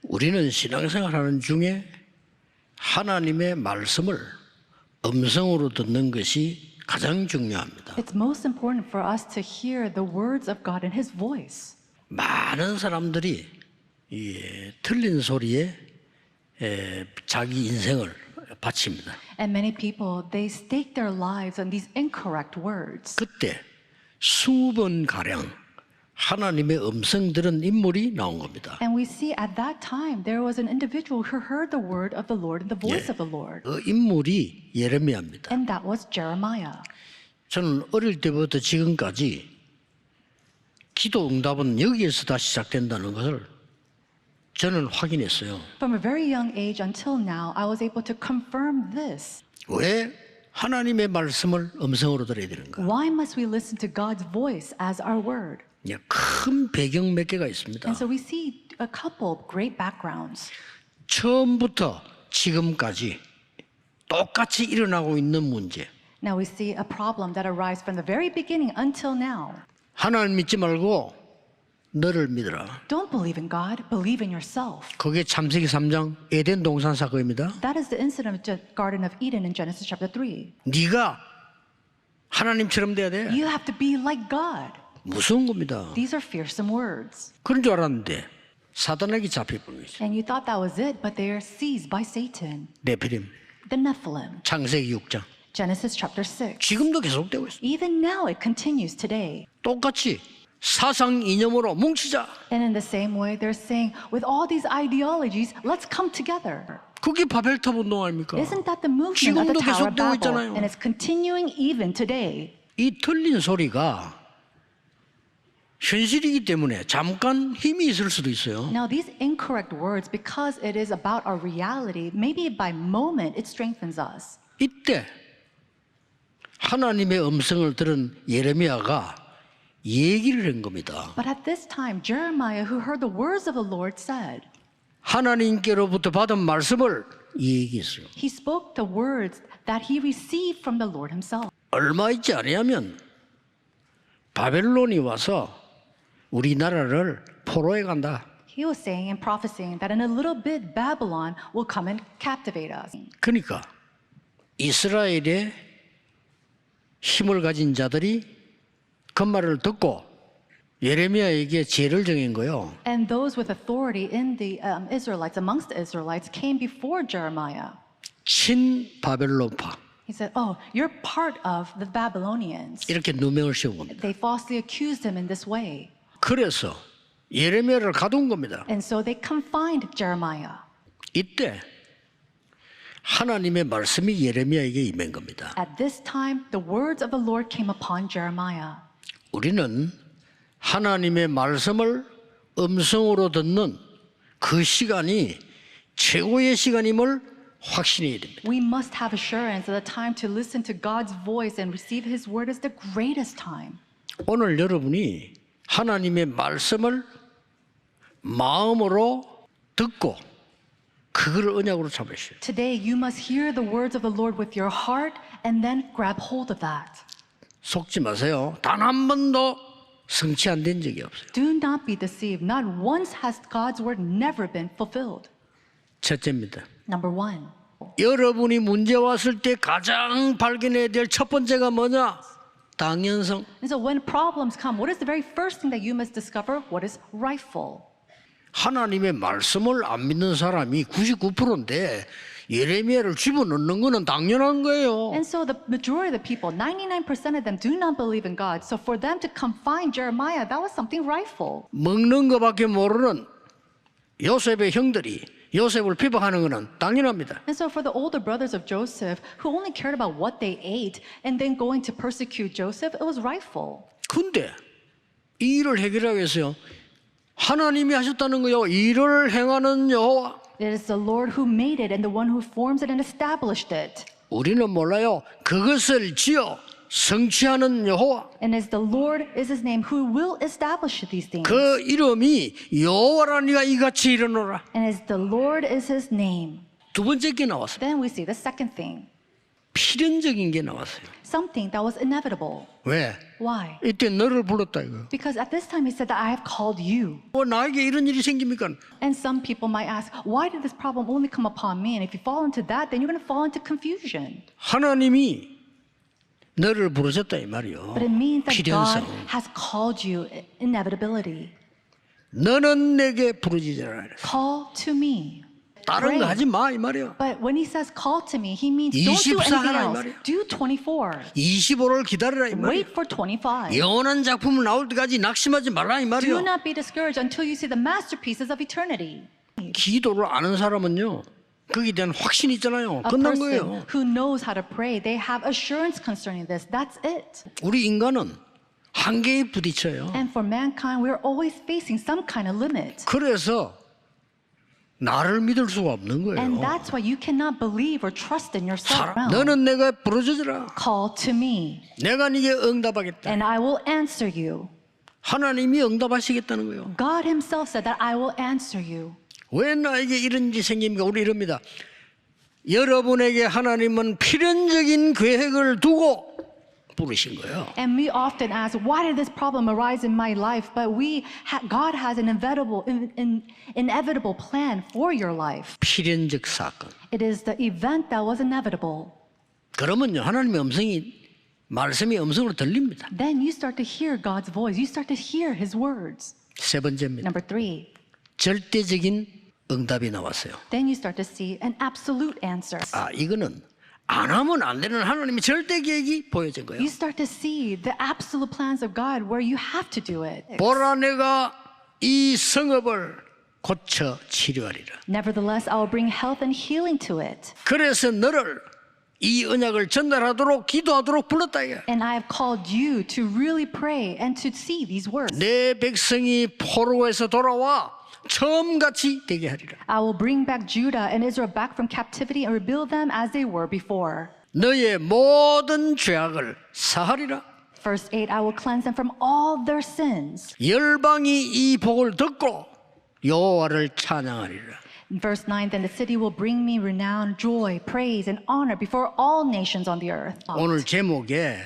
우리는 신앙생활하는 중에 하나님의 말씀을 음성으로 듣는 것이 가장 중요합니다. It's most important for us to hear the words of God in His voice. 많은 사람들이 이 틀린 소리에 자기 인생을 바칩니다. And many people, they stake their lives on these incorrect words. 그때 20번 가량 하나님의 음성 들은 인물이 나온 겁니다. And we see at that time there was an individual who heard the word of the Lord and the voice of the Lord. 그 인물이 예레미야입니다. And that was Jeremiah. 저는 어릴 때부터 지금까지 기도 응답은 여기에서 다 시작된다는 것을 저는 확인했어요. From a very young age until now, I was able to confirm this. 왜 하나님의 말씀을 음성으로 들어야 되는가? Why must we listen to God's voice as our word? 큰 배경 몇 개가 있습니다. And so we see a couple of great backgrounds. 처음부터 지금까지 똑같이 일어나고 있는 문제. Now we see a problem that arises from the very beginning until now. 하나님 믿지 말고 너를 믿어라. Don't believe in God, believe in yourself. 그게 창세기 3장 에덴 동산 사건입니다. That is the incident of the Garden of Eden in Genesis chapter 3. 네가 하나님처럼 돼야 돼. You have to be like God. 무서운 겁니다. These are fearsome words. 그런 줄 알았는데 사단에게 잡혀버린 거죠. And you thought that was it, but they are seized by Satan. 네피림, The Nephilim. 창세기 6장. Genesis chapter 6. 지금도 계속되고 있어요. Even now it continues today. 똑같이 사상 이념으로 뭉치자. And in the same way, they're saying, with all these ideologies, let's come together. 그게 바벨탑 운동 아닙니까? Isn't that the movement of 지금도 the Tower of 계속되고 Babel? 있잖아요. And it's continuing even today. 이 틀린 소리가 현실이기 때문에 잠깐 힘이 있을 수도 있어요. Now, these incorrect words, because it is about our reality, maybe by moment it strengthens us. 이때 하나님의 음성을 들은 예레미야가 얘기를 한 겁니다. But at this time, Jeremiah, who heard the words of the Lord, said, 하나님께로부터 받은 말씀을 얘기했어요. he spoke the words that he received from the Lord himself. 얼마 있지 않으면 바벨론이 와서 우리나라를 포로해 간다. He was saying and prophesying that in a little bit Babylon will come and captivate us. 그러니까 이스라엘의 힘을 가진 자들이 그 말을 듣고 예레미야에게 죄를 정한 거예요. And those with authority in the Israelites, amongst the Israelites, came before Jeremiah. 친 바벨론파 He said, oh, you're part of the Babylonians. 이렇게 누명을 씌운 겁니다. They falsely accused him in this way. 그래서 예레미야를 가둔 겁니다. And so they confined Jeremiah. 이때 하나님의 말씀이 예레미야에게 임한 겁니다. At this time, the words of the Lord came upon Jeremiah. 우리는 하나님의 말씀을 음성으로 듣는 그 시간이 최고의 시간임을 확신해야 됩니다. We must have assurance that the time to listen to God's voice and receive His word is the greatest time. 오늘 여러분이 하나님의 말씀을 마음으로 듣고 그걸 언약으로 잡으셔요. Today, you must hear the words of the Lord with your heart and then grab hold of that. 속지 마세요. 단 한 번도 성취 안 된 적이 없어요. Do not be deceived. Not once has God's word never been fulfilled. 첫째입니다. Number one. 여러분이 문제 왔을 때 가장 발견해야 될 첫 번째가 뭐냐? 당연성. And so when problems come, what is the very first thing that you must discover? What is rightful? 하나님의 말씀을 안 믿는 사람이 99%인데 예레미야를 집어넣는 거는 당연한 거예요. And so the majority of the people, 99% of them do not believe in God. So for them to confine Jeremiah, that was something rightful. 먹는 것밖에 모르는 요셉의 형들이 요셉을 비방하는 것은 당연합니다. And so for the older brothers of Joseph, who only cared about what they ate and then going to persecute Joseph, it was rightful. 근데 이 일을 해결하기 위해서 하나님이 하셨다는 거요. 일을 행하는 여호와. It is the Lord who made it and the one who forms it and established it. 우리는 몰라요. 그것을 지어 성취하는 여호와. And as the Lord is His name, who will establish these things. 그 이름이 여호와라니가 이같이 일어나라. And as the Lord is His name. 두 번째 게 나왔어요. Then we see the second thing. 필연적인 게 나왔어요. Something that was inevitable. 왜? Why? 이때 너를 불렀다 이거. Because at this time he said that I have called you. 나에게 이런 일이 생깁니까? And some people might ask, why did this problem only come upon me? And if you fall into that, then you're going to fall into confusion. 하나님이 너를 부르셨다 이 말이요. But it means that God 필연성. has called you inevitability. 너는 내게 부르짖으라. Call to me. 다른 Pray. 거 하지 마 이 말이요. But when he says call to me, he means don't do 24 anything 하라, 이 else. 말이야. Do 24. 25를 기다리라 이 말이요. Wait for 25. 영원한 작품을 나올 때까지 낙심하지 말라 이 Do 말이요. not be discouraged until you see the masterpieces of eternity. 기도를 아는 사람은요. 거기에 대한 확신이 있잖아요. A 끝난 person 거예요. who knows how to pray, they have assurance concerning this. That's it. 우리 인간은 한계에 부딪혀요. And for mankind, we're always facing some kind of limit. 그래서 나를 믿을 수가 없는 And 거예요. that's why you cannot believe or trust in yourself. 너는 내가 부르짖으라. Call to me, 내가 네게 응답하겠다. and I will answer you. 하나님이 응답하시겠다는 거예요. God himself said that I will answer you. 왜 나에게 이런 일이 생깁니까? 우리 이럽니다. 여러분에게 하나님은 필연적인 계획을 두고 부르신 거예요. And we often ask, why did this problem arise in my life? But God has an inevitable plan for your life. 필연적 사건. It is the event that was inevitable. 그러면요 하나님의 말씀이 음성으로 들립니다. Then you start to hear God's voice. You start to hear his words. 세 번째입니다. Number 3, 절대적인 응답이 나왔어요. then you start to see an absolute answer. 이거는 안 하면 안 되는 하나님의 절대 계획이 보여진 거예요. You start to see the absolute plans of God where you have to do it. 보라 내가 이 성읍을 고쳐 치료하리라. Nevertheless, I will bring health and healing to it. 그래서 너를 이 언약을 전달하도록 기도하도록 불렀다 이거야. And I have called you to really pray and to see these words. 내 백성이 포로에서 돌아와 처음같이 되게 하리라. I will bring back Judah and Israel back from captivity and rebuild them as they were before. 너의 모든 죄악을 사하리라. Verse 8, I will cleanse them from all their sins. 열방이 이 복을 듣고 여호와를 찬양하리라. Verse 9, then the city will bring me renown, joy, praise, and honor before all nations on the earth. 오늘 제목에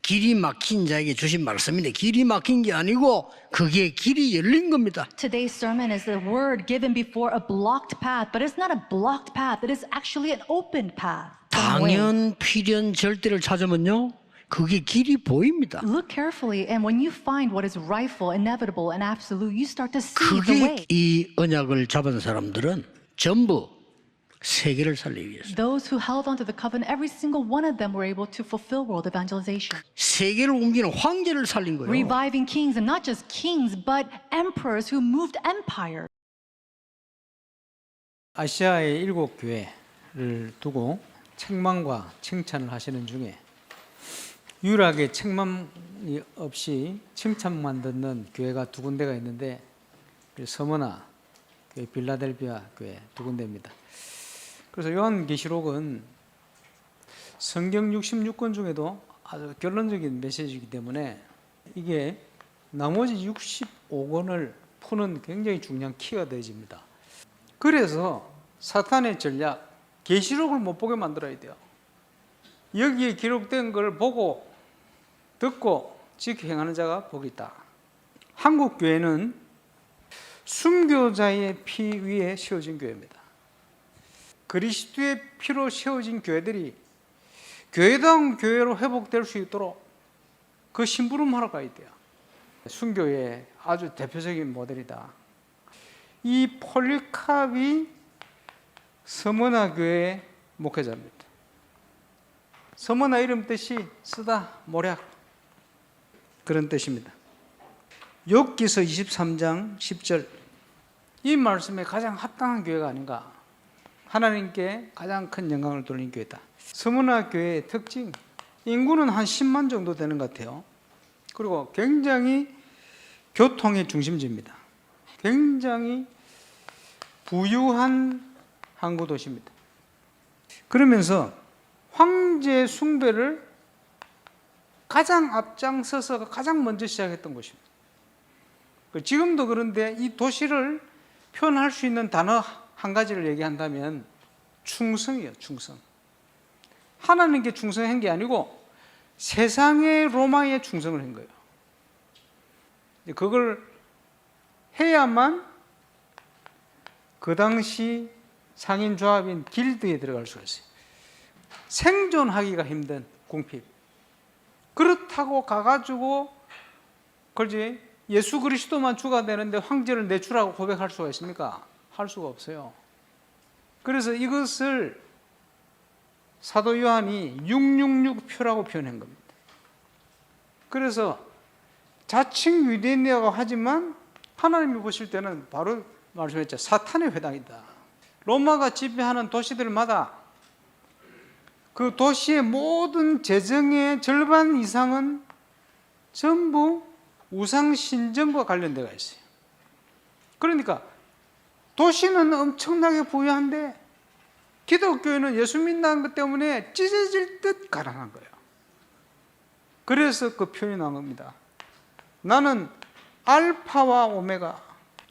길이 막힌 자에게 주신 말씀인데 길이 막힌 게 아니고 그게 길이 열린 겁니다. Today's sermon is the word given before a blocked path, but it's not a blocked path. It is actually an open path. 당연, 필연, 절대를 찾으면요. 그게 길이 보입니다. Look carefully, and when you find what is rightful, inevitable, and absolute, you start to see the way. 그게 이 언약을 잡은 사람들은 전부 세계를 살리기 위해서 Those who held onto the covenant, every single one of them were able to fulfill world evangelization. 세계를 옮기는 황제를 살린 거예요. Reviving kings, and not just kings, but emperors who moved empire. 아시아의 7교회를 두고 책망과 칭찬을 하시는 중에 유일하게 책망이 없이 칭찬만 듣는 교회가 두 군데가 있는데 서머나 교회, 빌라델비아 교회 두 군데입니다. 그래서 요한계시록은 성경 66권 중에도 아주 결론적인 메시지이기 때문에 이게 나머지 65권을 푸는 굉장히 중요한 키가 되어집니다. 그래서 사탄의 전략, 계시록을 못 보게 만들어야 돼요. 여기에 기록된 걸 보고 듣고 지켜 행하는 자가 복이 있다. 한국 교회는 순교자의 피 위에 세워진 교회입니다. 그리스도의 피로 세워진 교회들이 교회다운 교회로 회복될 수 있도록 그 심부름하러 가야 돼요. 순교의 아주 대표적인 모델이다. 이 폴리캅이 서머나 교회의 목회자입니다. 서머나 이름 뜻이 쓰다, 모략 그런 뜻입니다. 욥기서 23장 10절 이 말씀에 가장 합당한 교회가 아닌가. 하나님께 가장 큰 영광을 돌린 교회다. 서머나 교회의 특징, 인구는 한 10만 정도 되는 것 같아요. 그리고 굉장히 교통의 중심지입니다. 굉장히 부유한 항구 도시입니다. 그러면서 황제 숭배를 가장 앞장서서 가장 먼저 시작했던 곳입니다. 지금도 그런데 이 도시를 표현할 수 있는 단어 한 가지를 얘기한다면 충성이에요. 충성. 하나님께 충성한 게 아니고 세상의 로마에 충성을 한 거예요. 그걸 해야만 그 당시 상인조합인 길드에 들어갈 수가 있어요. 생존하기가 힘든 궁핍. 그렇다고 가가지고 그렇지 예수 그리스도만 주가 되는데 황제를 내 주라고 고백할 수가 있습니까? 할 수가 없어요. 그래서 이것을 사도 요한이 666표라고 표현한 겁니다. 그래서 자칭 유대인이라고 하지만 하나님이 보실 때는 바로 말씀했죠. 사탄의 회당이다. 로마가 지배하는 도시들마다 그 도시의 모든 재정의 절반 이상은 전부 우상 신전과 관련되어 있어요. 그러니까 도시는 엄청나게 부유한데 기독교회는 예수 믿는 것 때문에 찢어질 듯 가난한 거예요. 그래서 그 표현이 나온 겁니다. 나는 알파와 오메가.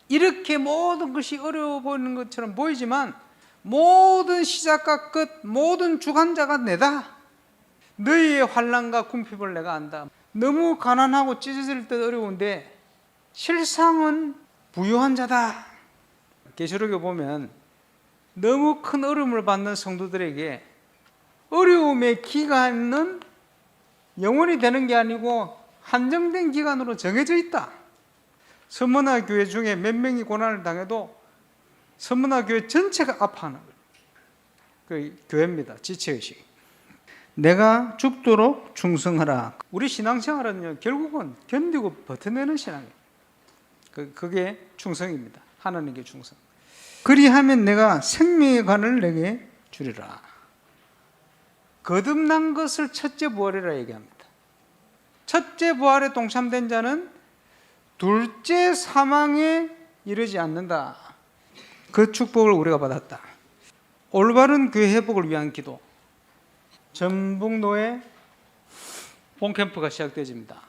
이렇게 모든 것이 어려워 보이는 것처럼 보이지만 모든 시작과 끝, 모든 주관자가 내다. 너희의 환난과 궁핍을 내가 안다. 너무 가난하고 찢어질 듯 어려운데 실상은 부유한 자다. 계시록에 보면 너무 큰 어려움을 받는 성도들에게 어려움의 기간은 영원히 되는 게 아니고 한정된 기간으로 정해져 있다. 서머나 교회 중에 몇 명이 고난을 당해도 서머나 교회 전체가 아파하는 거예요. 그 교회입니다. 지체의식. 내가 죽도록 충성하라. 우리 신앙생활은요, 결국은 견디고 버텨내는 신앙이에요. 그게 충성입니다. 하나님께 충성. 그리하면 내가 생명의 관을 내게 주리라. 거듭난 것을 첫째 부활이라 얘기합니다. 첫째 부활에 동참된 자는 둘째 사망에 이르지 않는다. 그 축복을 우리가 받았다. 올바른 교회 회복을 위한 기도. 전북로에 본캠프가 시작되어집니다.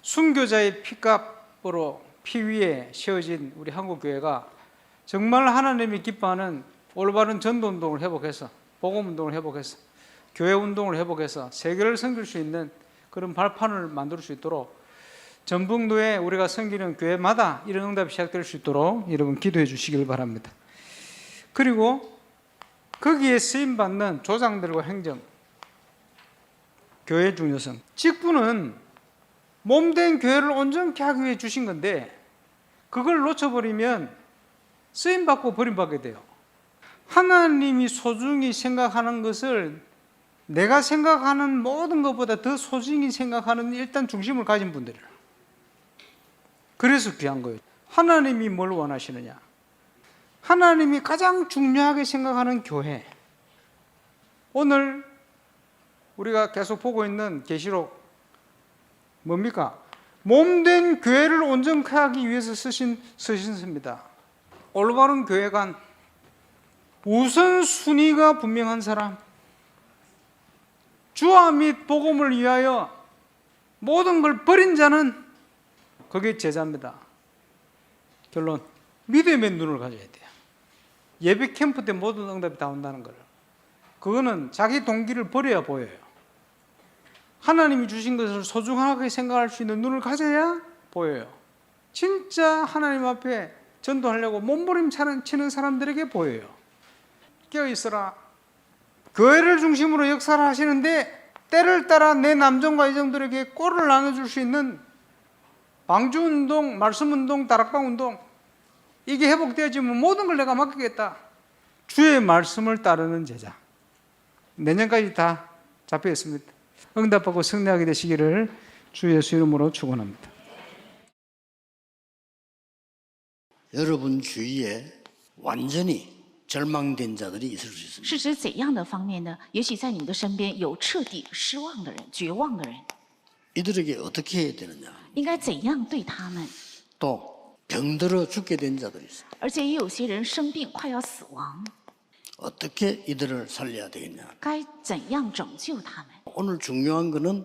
순교자의 피값으로 피 위에 세워진 우리 한국교회가 정말 하나님이 기뻐하는 올바른 전도운동을 회복해서 복음운동을 회복해서 교회운동을 회복해서 세계를 섬길 수 있는 그런 발판을 만들 수 있도록 전북로에 우리가 섬기는 교회마다 이런 응답이 시작될 수 있도록 여러분 기도해 주시길 바랍니다. 그리고 거기에 쓰임받는 조장들과 행정, 교회의 중요성. 직분은 몸된 교회를 온전케 하기 위해 주신 건데 그걸 놓쳐버리면 쓰임받고 버림받게 돼요. 하나님이 소중히 생각하는 것을 내가 생각하는 모든 것보다 더 소중히 생각하는 일단 중심을 가진 분들이에요. 그래서 귀한 거예요. 하나님이 뭘 원하시느냐? 하나님이 가장 중요하게 생각하는 교회. 오늘 우리가 계속 보고 있는 계시록 뭡니까? 몸된 교회를 온전케 하기 위해서 쓰신 서신서입니다. 올바른 교회관, 우선순위가 분명한 사람, 주와 및 복음을 위하여 모든 걸 버린 자는 그게 제자입니다. 결론, 믿음의 눈을 가져야 돼요. 예배 캠프 때 모든 응답이 다 온다는 걸. 그거는 자기 동기를 버려야 보여요. 하나님이 주신 것을 소중하게 생각할 수 있는 눈을 가져야 보여요. 진짜 하나님 앞에 전도하려고 몸부림치는 사람들에게 보여요. 깨어있어라. 교회를 중심으로 역사를 하시는데 때를 따라 내 남정과 이정들에게 꼴을 나눠줄 수 있는 방주운동, 말씀운동, 다락방운동, 이게 회복되어지면 모든 걸 내가 맡기겠다. 주의 말씀을 따르는 제자. 내년까지 다 잡혀 있습니다. 응답받고 승리하게 되시기를 주 예수 이름으로 축원합니다. 여러분 주위에 완전히 절망된 자들이 있을 수 있습니다. 是指怎样的方面呢？也许在你们的身边有彻底失望的人、绝望的人， 이들에게 어떻게 해야 되느냐? 应该怎样对他们？ 또 병들어 죽게 된 자들이 있어요. 而且也有些人生病快要死亡， 어떻게 이들을 살려야 되겠냐? 该怎样拯救他们？ 오늘 중요한 거는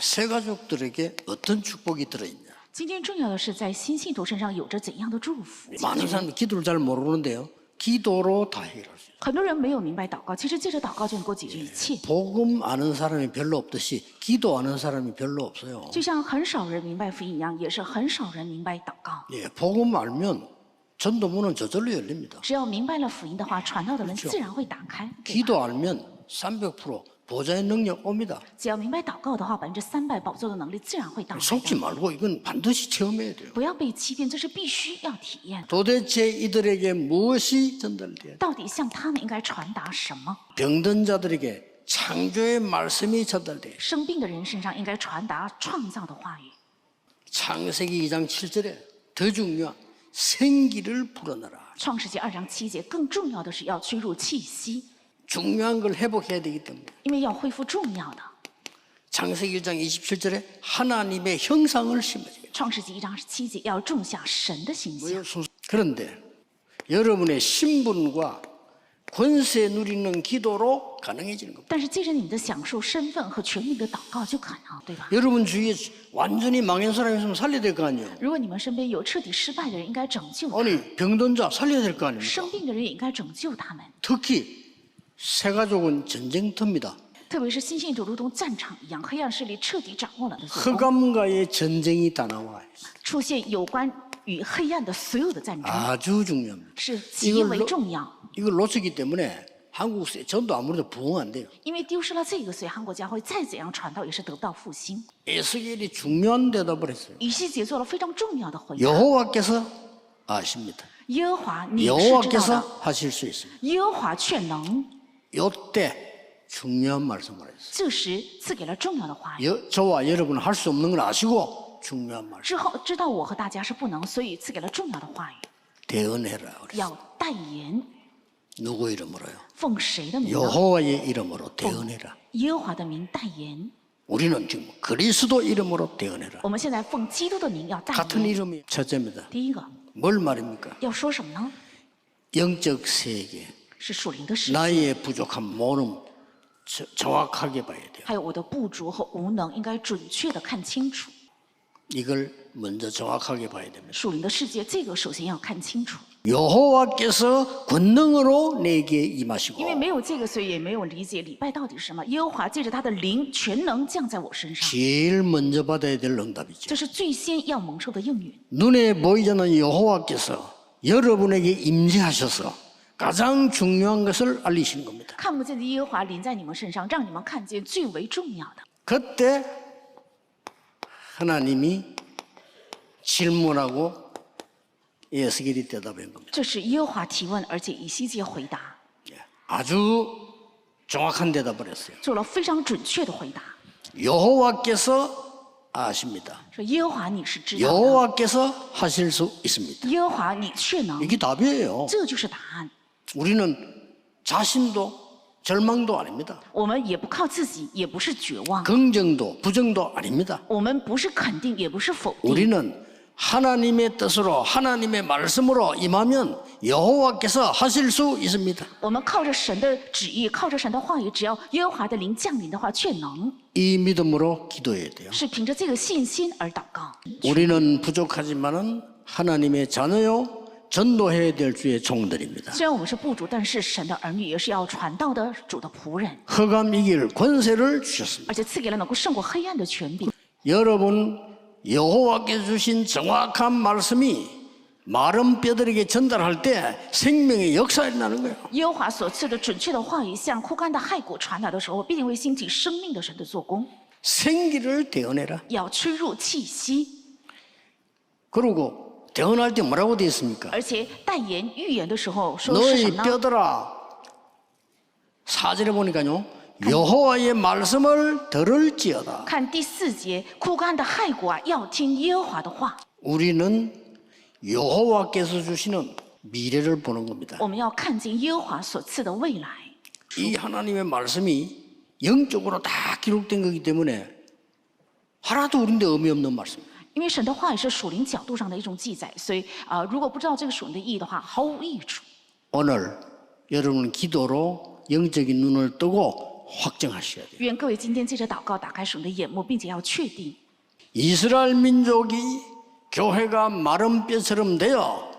새 가족들에게 어떤 축복이 들어있냐? 今天重要的是在新信徒身上有着怎样的祝福？ 많은 사람들이 기도를 잘 모르는데요. 기도로 다 해결할 수 있어요. 很多人没有明白祷告，其实借着祷告就能够解决一切。 복음 아는 사람이 별로 없듯이 기도 아는 사람이 별로 없어요. 就像很少人明白福音一样，也是很少人明白祷告。 예, 복음 알면 전도문은 저절로 열립니다. 只要明白了福音的话，传道的门自然会打开。对吧 기도 알면 300% 보좌의 능력 옵니다. 只要明白祷告的话，300%宝座的能力自然会到来 속지 的。 말고 이건 반드시 체험해야 돼요. 不要被欺骗，这是必须要体验的。 도대체 이들에게 무엇이 전달돼야 돼? 到底向他们应该传达什么？ 병든 자들에게 창조의 말씀이 전달돼요. 生病的人身上应该传达创造的话语。 창세기 2장 7절에 더 중요한 생기를 불어넣어라. 创世纪2章7节，更重要的是要吹入气息， 중요한 걸 회복해야 되기 때문에 因为要恢复重要的。 창세기 1장 27절에 하나님의 형상을 심어줘요. 创世纪1章7节，要种下神的形象。 그런데 여러분의 신분과 권세 누리는 기도로 가능해지는 겁니다. 但是借着你们的享受身份和权力的祷告就可能，对吧？ 여러분 주위에 완전히 망한 사람이 있으면 살려야 될 거 아니에요. 如果你们身边有彻底失败的人，应该拯救他； 아니 병든 자 살려야 될 거 아닙니까? 生病的人也应该拯救他们。 특히 새 가족은 전쟁터입니다. 特别是新信主如同战场一样，黑暗势力彻底掌握了的做工， 흑암과의 전쟁이 다 나와요. 出现有关与黑暗的所有的战争， 아주 중요합니다. 是极为重要。 이걸 놓치기 때문에 한국 전도 아무래도 부흥 안 돼요. 因为丢失了这个，所以韩国教会再怎样传道也是得不到复兴。 에스겔이 중요한 대답을 했어요. 以西结做了非常重要的回答。 여호와께서 아십니다. 耶和华你是知道 여호와께서 的， 하실 수 있습니다. 耶和华却能。 요때 중요한 말씀을 했어요. 这时赐给了重要的话语。 저와 여러분은 할 수 없는 걸 아시고 중요한 말씀. 之后知道我和大家是不能，所以赐给了重要的话语， 대언해라. 그랬어요. 要代言， 누구 이름으로요? 奉谁的名呢？ 여호와의 이름으로 대언해라. 耶和华的名代言。 우리는 지금 그리스도 이름으로 대언해라. 我们现在奉基督的名要代 같은 言。 이름이 첫째입니다. 第一个 뭘 말입니까? 要说什么呢？ 영적 세계, 是属灵的世界， 나의 부족한 모름 정확하게 봐야 돼요. 还有我的不足和无能，应该准确的看清楚。 이걸 먼저 정확하게 봐야 됩니다. 属灵的世界，这个首先要看清楚， 여호와께서 권능으로 내게 임하시고 因为没有这个，所以也没有理解礼拜到底是什么。耶和华借着他的灵全能降在我身上， 제일 먼저 받아야 될 응답이죠. 这是最先要蒙受的应允。 눈에 보이지 않는 여호와께서 여러분에게 임재하셔서 가장 중요한 것을 알리신 겁니다. 看不见的耶和华临在你们身上，让你们看见最为重要的。 그때 하나님이 질문하고 에스겔이 대답한 겁니다. 这是耶和华提问，而且以西结回答， 아주 정확한 대답을 했어요. 做了非常准确的回答， 여호와께서 아십니다. 说耶和华你是知道的， 여호와께서 하실 수 있습니다. 耶和华你却能， 이게 답이에요. 这就是答案。 우리는 자신도 절망도 아닙니다. 我们也不靠自己，也不是绝望， 긍정도 부정도 아닙니다. 我们不是肯定，也不是否定。 우리는 하나님의 뜻으로 하나님의 말씀으로 임하면 여호와께서 하실 수 있습니다. 我们靠着神的旨意，靠着神的话语，只要耶和华的灵降临的话，却能 이 믿음으로 기도해야 돼요. 是凭着这个信心而祷告。 우리는 부족하지만은 하나님의 자녀요 전도해야 될 주의 종들입니다. 虽然我们是部主，但是神的儿女也是要传道的主的仆人， 흑암 이길 권세를 주셨습니다. 而且赐给了能够胜过黑暗的权柄。 여러분 여호와께서 주신 정확한 말씀이 마른 뼈들에게 전달할 때 생명의 역사가 일어나는 거예요. 耶和华所赐的准确的话语，向枯干的骸骨传达的时候，必定会兴起生命的神的做工， 생기를 대언해라. 要吹入气息， 그리고 대언할 때 뭐라고 되어 있습니까? 而且代言预言的时候说的是什 너희 么呢？ 뼈들아 4절에 보니까요 여호와의 말씀을 들을지어다. 看第4节，枯干的骸骨啊，要听耶和华的话。 우리는 여호와께서 주시는 미래를 보는 겁니다. 我们要看见耶和华所赐的未来。 이 하나님의 말씀이 영적으로 다 기록된 거기 때문에 하나도 우리인데 의미 없는 말씀입니다. 因为神的话也是属灵角度上的一种记载，所以如果不知道这个属灵的意义的话，毫无益处。 오늘 여러분은 기도로 영적인 눈을 뜨고 확정하셔야 돼요. 愿各位今天借着祷告打开属灵的眼目，并且要确定， 이스라엘 민족이 교회가 마른 뼈처럼 되어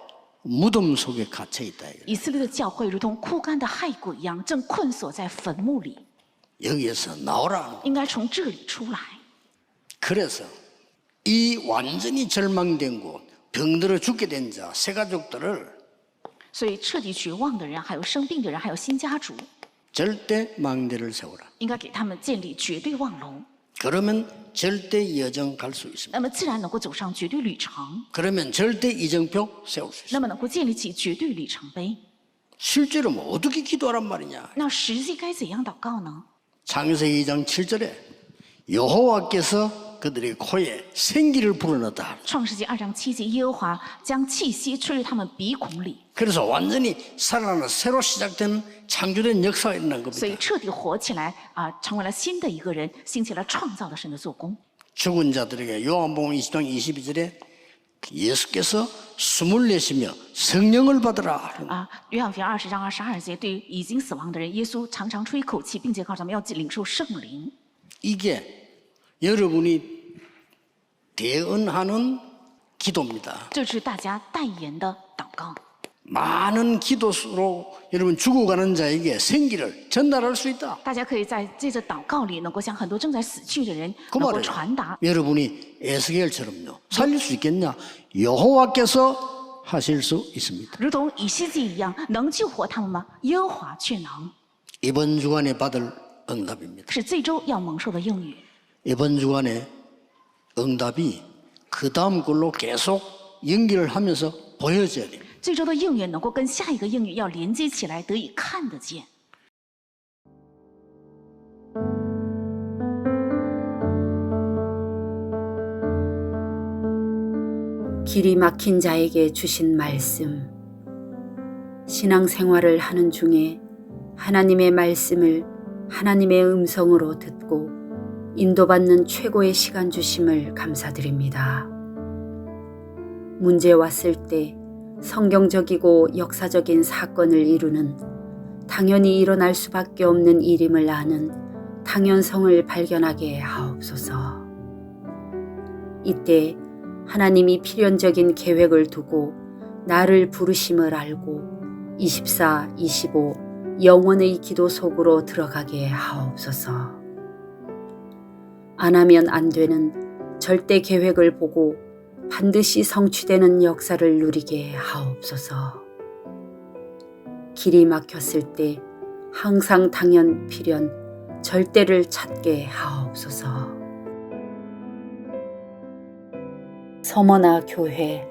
무덤 속에 갇혀 있다. 이거예요. 以色列的教会如同枯干的骸骨一样，正困锁在坟墓里， 여기에서 나오라. 应该从这里出来。 그래서 이 완전히 절망된 곳, 병들어 죽게 된 자, 새 가족들을 所以彻底绝望的人，还有生病的人，还有新家族， 절대 망대를 세우라. 应该给他们建立绝对望楼， 그러면 절대 여정 갈 수 있습니다. 那么自然能够走上绝对旅程， 그러면 절대 이정표 세울 수 있습니다. 那么能够建立起绝对里程碑。 실제로 뭐 어떻게 기도하란 말이냐? 那实际该怎样祷告呢？ 창세기 2장 7절에 여호와께서 그들의 코에 생기를 불어넣었다. 创世纪2章7节，耶和华将气息吹入他们鼻孔里， 그래서 완전히 살아나는 새로 시작된 창조된 역사가 일어난 所以 겁니다. 彻底活起来成为了新的一个人，兴起了创造的神的做工。 죽은 자들에게 요한복음 20장 22절에 예수께서 숨을 내쉬며 성령을 받으라. 约翰福音20章22节，对于已经死亡的人，耶稣常常吹一口气，并且告诉他们要领受圣灵。 이게 여러분이 대언하는 기도입니다. 这是大家代言的祷告。 많은 기도수로 여러분 죽어가는 자에게 생기를 전달할 수 있다. 大家可以在这个祷告里，能够向很多正在死去的人 그 能够 말이에요. 传达。 여러분이 에스겔처럼요. 살릴 수 있겠냐? 여호와께서 하실 수 있습니다. 如同以西结一样，能救活他们吗？耶和华却能， 이번 주간에 받을 응답입니다. 是这周要蒙受的应许。 이번 주간에 응답이 그 다음 걸로 계속 연결을 하면서 보여져야 됩니다. 这周的应允能够跟下一个应允要连接起来，得以看得见。 길이 막힌 자에게 주신 말씀. 신앙생활을 하는 중에 하나님의 말씀을 하나님의 음성으로 듣고 인도받는 최고의 시간 주심을 감사드립니다. 문제 왔을 때 성경적이고 역사적인 사건을 이루는 당연히 일어날 수밖에 없는 일임을 아는 당연성을 발견하게 하옵소서. 이때 하나님이 필연적인 계획을 두고 나를 부르심을 알고 24, 25 영원의 기도 속으로 들어가게 하옵소서. 안 하면 안 되는 절대 계획을 보고 반드시 성취되는 역사를 누리게 하옵소서. 길이 막혔을 때 항상 당연 필연 절대를 찾게 하옵소서. 서머나 교회,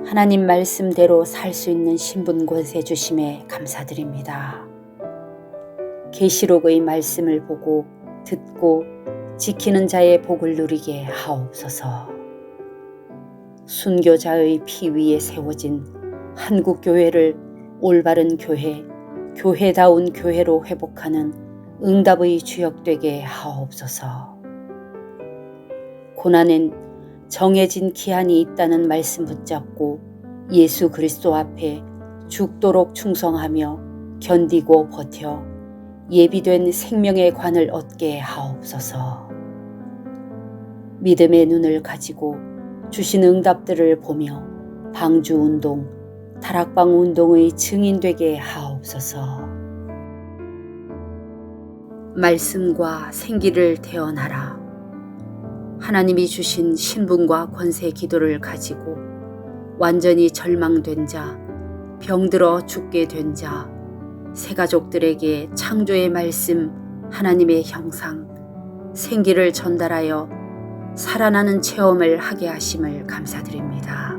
하나님 말씀대로 살 수 있는 신분 권세 주심에 감사드립니다. 계시록의 말씀을 보고 듣고 지키는 자의 복을 누리게 하옵소서. 순교자의 피 위에 세워진 한국교회를 올바른 교회, 교회다운 교회로 회복하는 응답의 주역되게 하옵소서. 고난엔 정해진 기한이 있다는 말씀 붙잡고 예수 그리스도 앞에 죽도록 충성하며 견디고 버텨 예비된 생명의 관을 얻게 하옵소서. 믿음의 눈을 가지고 주신 응답들을 보며 방주운동, 다락방 운동의 증인되게 하옵소서. 말씀과 생기를 태어나라. 하나님이 주신 신분과 권세 기도를 가지고 완전히 절망된 자, 병들어 죽게 된 자, 새가족들에게 창조의 말씀, 하나님의 형상, 생기를 전달하여 살아나는 체험을 하게 하심을 감사드립니다.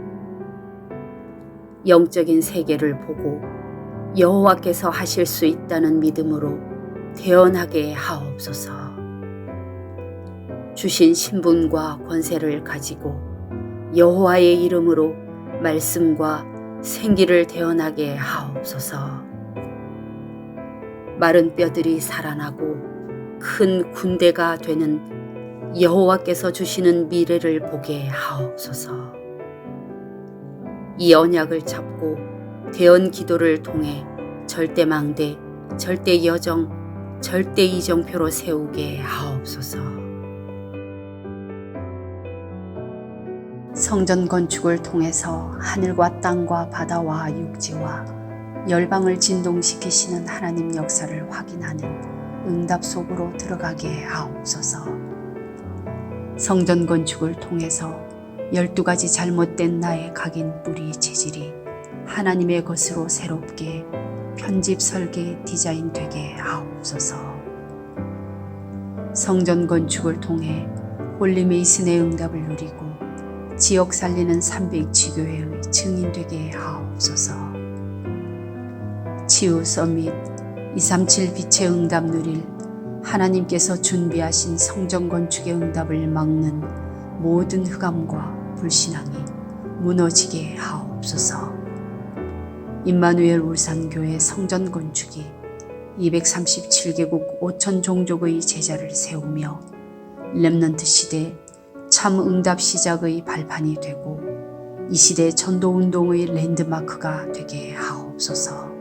영적인 세계를 보고 여호와께서 하실 수 있다는 믿음으로 태어나게 하옵소서. 주신 신분과 권세를 가지고 여호와의 이름으로 말씀과 생기를 태어나게 하옵소서. 마른 뼈들이 살아나고 큰 군대가 되는 여호와께서 주시는 미래를 보게 하옵소서. 이 언약을 잡고 대언 기도를 통해 절대 망대, 절대 여정, 절대 이정표로 세우게 하옵소서. 성전 건축을 통해서 하늘과 땅과 바다와 육지와 열방을 진동시키시는 하나님 역사를 확인하는 응답 속으로 들어가게 하옵소서. 성전 건축을 통해서 12가지 잘못된 나의 각인 뿌리 체질이 하나님의 것으로 새롭게 편집 설계 디자인 되게 하옵소서. 성전 건축을 통해 홀리메이슨의 응답을 누리고 지역 살리는 300지교회의 증인 되게 하옵소서. 치유 서밋 237 빛의 응답 누릴 하나님께서 준비하신 성전 건축의 응답을 막는 모든 흑암과 불신앙이 무너지게 하옵소서. 임마누엘 울산교회 성전 건축이 237개국 5천 종족의 제자를 세우며 렘넌트 시대 참 응답 시작의 발판이 되고 이 시대 전도운동의 랜드마크가 되게 하옵소서.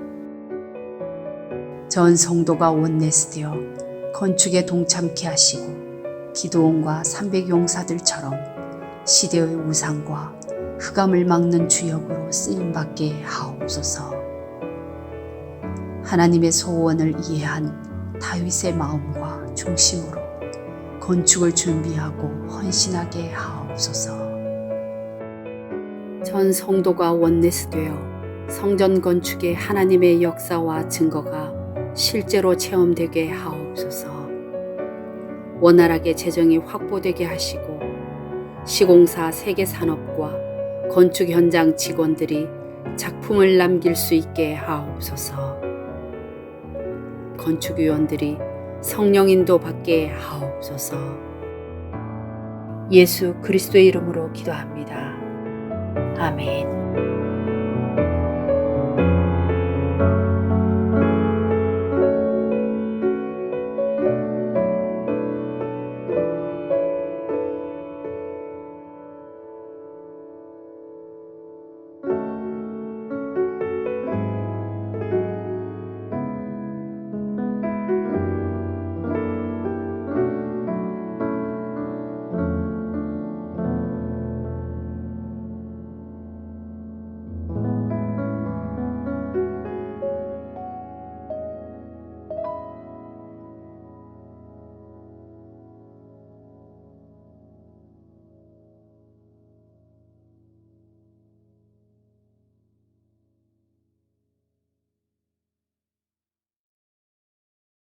전 성도가 원내스되어 건축에 동참케 하시고 기도원과 300용사들처럼 시대의 우상과 흑암을 막는 주역으로 쓰임받게 하옵소서. 하나님의 소원을 이해한 다윗의 마음과 중심으로 건축을 준비하고 헌신하게 하옵소서. 전 성도가 원내스되어 성전 건축의 하나님의 역사와 증거가 실제로 체험되게 하옵소서. 원활하게 재정이 확보되게 하시고 시공사 세계산업과 건축 현장 직원들이 작품을 남길 수 있게 하옵소서. 건축위원들이 성령 인도 받게 하옵소서. 예수 그리스도의 이름으로 기도합니다. 아멘.